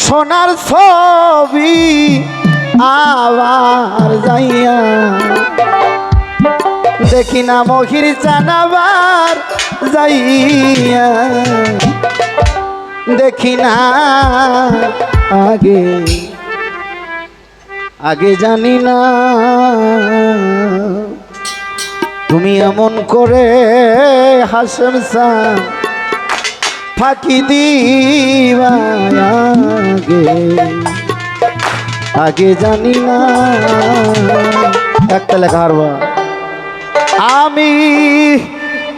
সোনার ছবি আবার যাইয়া দেখি না মহির জানাবার যাইয়া দেখি না আগে আগে জানি না তুমি এমন করে হাসেম সান ফাঁকি দিবা আগে আগে জানি না। একটা লেখা হারবা আমি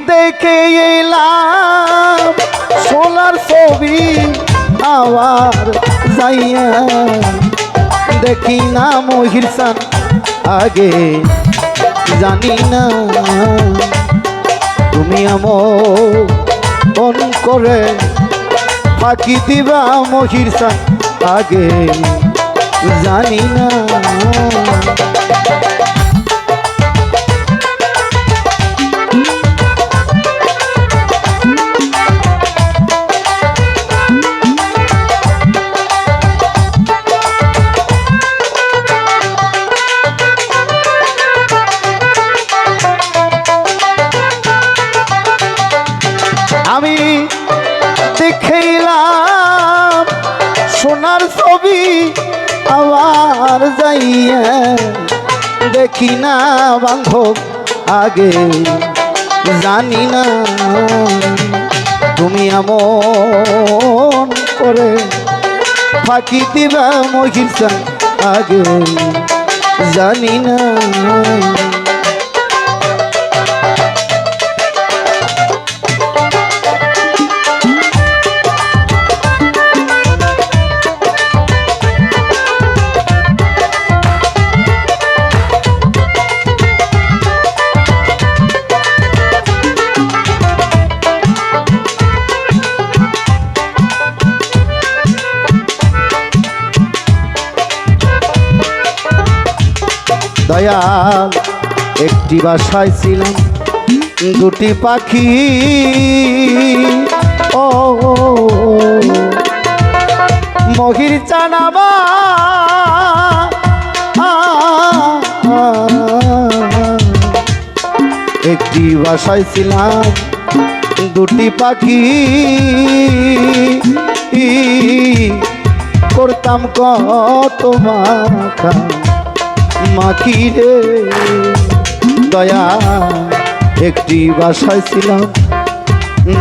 দেখে এলাম সোনার ছবি আবার যাইয়া দেখি না মহির সান আগে জানি না তুমি এমন করে ফাঁকি দিবা মহির সান আগে জানি না। আমি দেখলাম সোনার ছবি আবার যাইয়া দেখি না বান্ধব আগে জানি না তুমি এমন করে ফাঁকি দিবা মহির সান আগে জানি না। দয়াল একটি বাসায় ছিলাম দুটি পাখি ও মহির জানাবা একটি বাসায় ছিলাম দুটি পাখি করতাম কত মাখা মাখি রে দয়া একটি বাসায় ছিলাম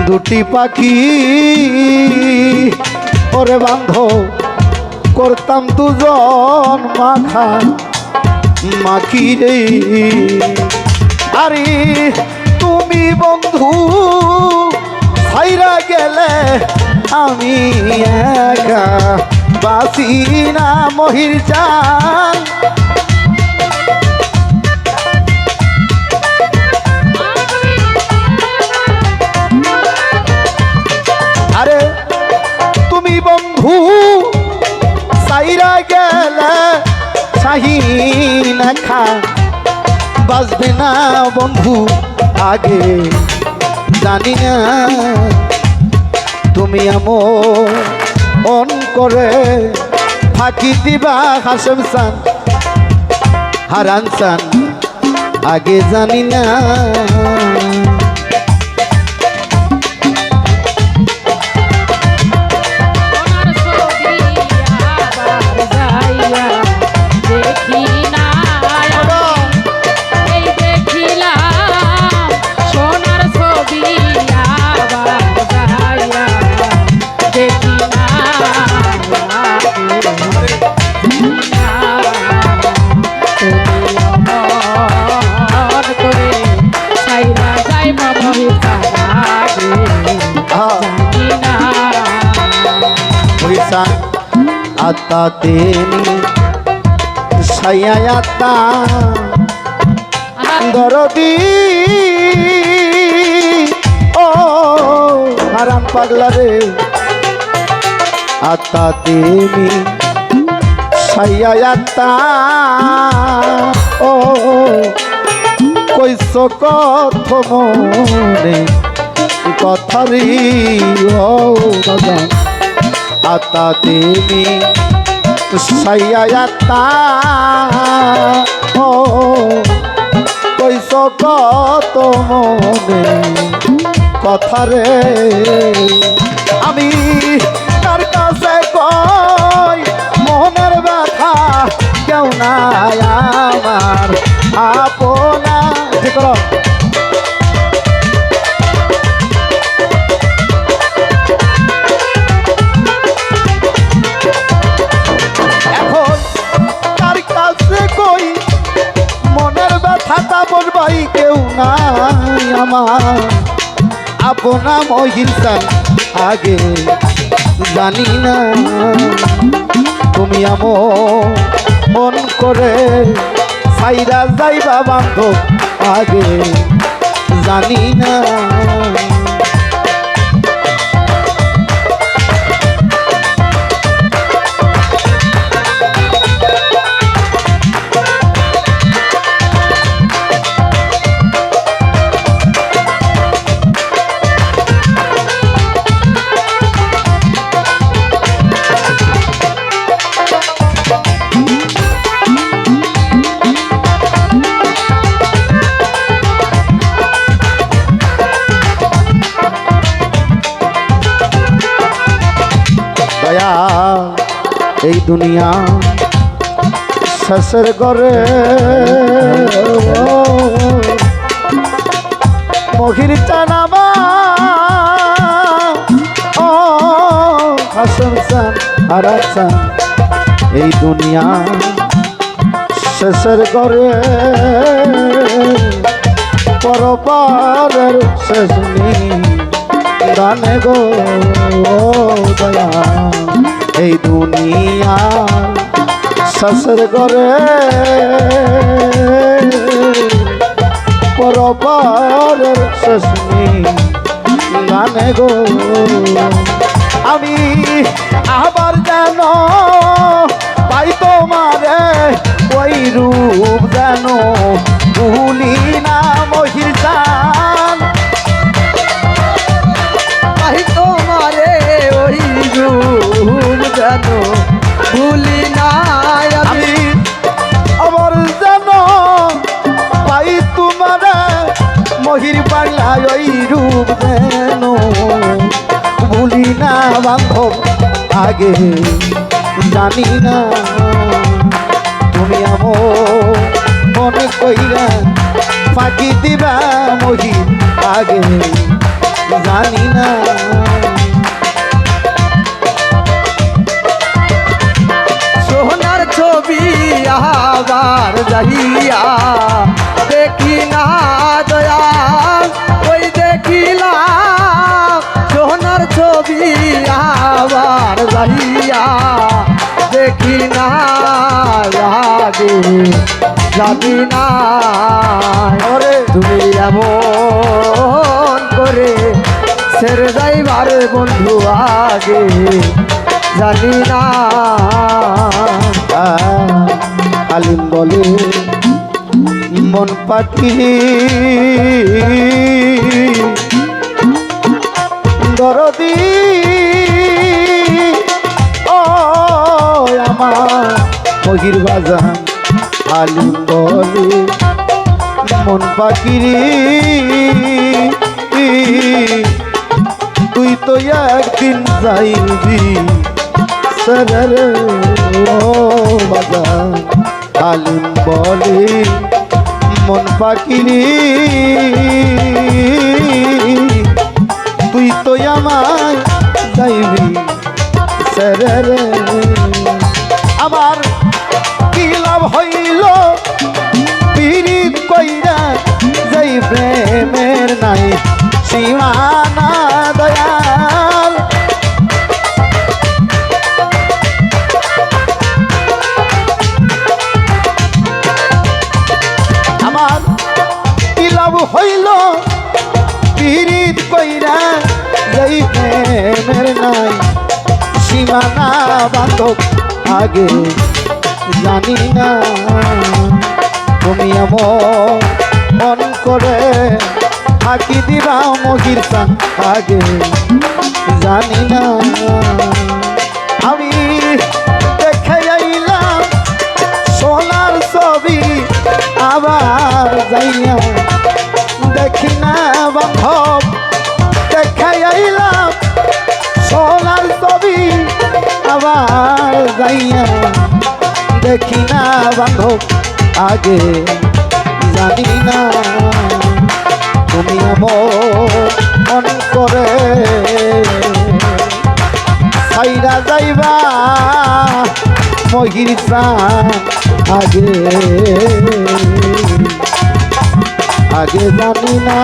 দুটি পাখি ওরে বান্ধব করতাম দুজন মাখা মাখি রে। আরে তুমি বন্ধু ছাইরা গেলে আমি একা বাসি না মহির জান। আরে তুমি বন্ধু ছাইরা গেলে শাহিন খা বাজবে না বন্ধু আগে জানি না তুমি এমন করে ফাঁকি দিবা হাসেম সান হারান সান আগে জানি না। आता तेनी सायाता दरदी ओ हाराम पागला रे आता तेनी सायाता ओ কইছো কত মনে কথারি ও বাবা आता देवी साइया आता ओ কইস কত মনে কথা রে আমি তার কাছে কই মনের ব্যথা কেউ নাই আমার আপনা ঠিক করো এখন তার কাছে কই মনের ব্যথাটা বলবাই কেউ নাই আমার আপনা মহিষান আগে জানি না তুমি মন করে সাইরা যাইবা বান্ধব আগে জানি না এই দুনিয়া শেষের ঘরে মহির টানাবা ও হাসান চান আর চান এই দুনিয়া শেষের ঘরে পরপারের শেষ দানে গো দয়া এই দুনিয়া শেষের ঘরে পরপারের শেষ গানে গো আমি আবার যেন পাই তোমারে ওই রূপ যেন ভুলি না মহির চান পাই তোমারে ওই রূপ যেন ভুলি না আমি আমার যেন পাই তোমারে মহির বাংলায় ওই রূপ যেন ভুলি না বান্ধব আগে জানি না তুমি মনে কইরা ফাঁকি দিবা মহির আগে জানি না সোনার ছবি আবার যাইয়া দেখি না দয়া ওই দেখিলাম সোনার ছবি আবার যাইয়া দেখি না লাগে যাবি না ওরে তুমি এমন করে ছেড়ে যাইবার বন্ধু আগে জানি না আলিম বলে মন পাখি দরদি ও আমার মহির বাজান আলিম বলে মন পাখিরি তুই তো একদিন যাইবি সরর ও বাজান আলিম বলে মন পাখিরি তুই তো আমায় যাইবি সরর আমার কি লাভ হইল পীড়িত কইরা যাই প্রেমের নাই সীমানা দয়াল আমার কি লাভ হইল পীড়িত কইরা যাই প্রেমের নাই সীমানা বান্ধব আগে জানি না তুমি মন করে ফাঁকি দিবা মহির চান আগে জানি না দেখে আইলাম সোনার ছবি আবার যাইয়া দেখি না বান্ধব দেখে আইলাম সোনার ছবি আবার যাইয়া দেখি না বান্ধব আগে জানি না তুমি মন করে সাইরা যাইবা মহির প্রাণ আগে আগে জানি না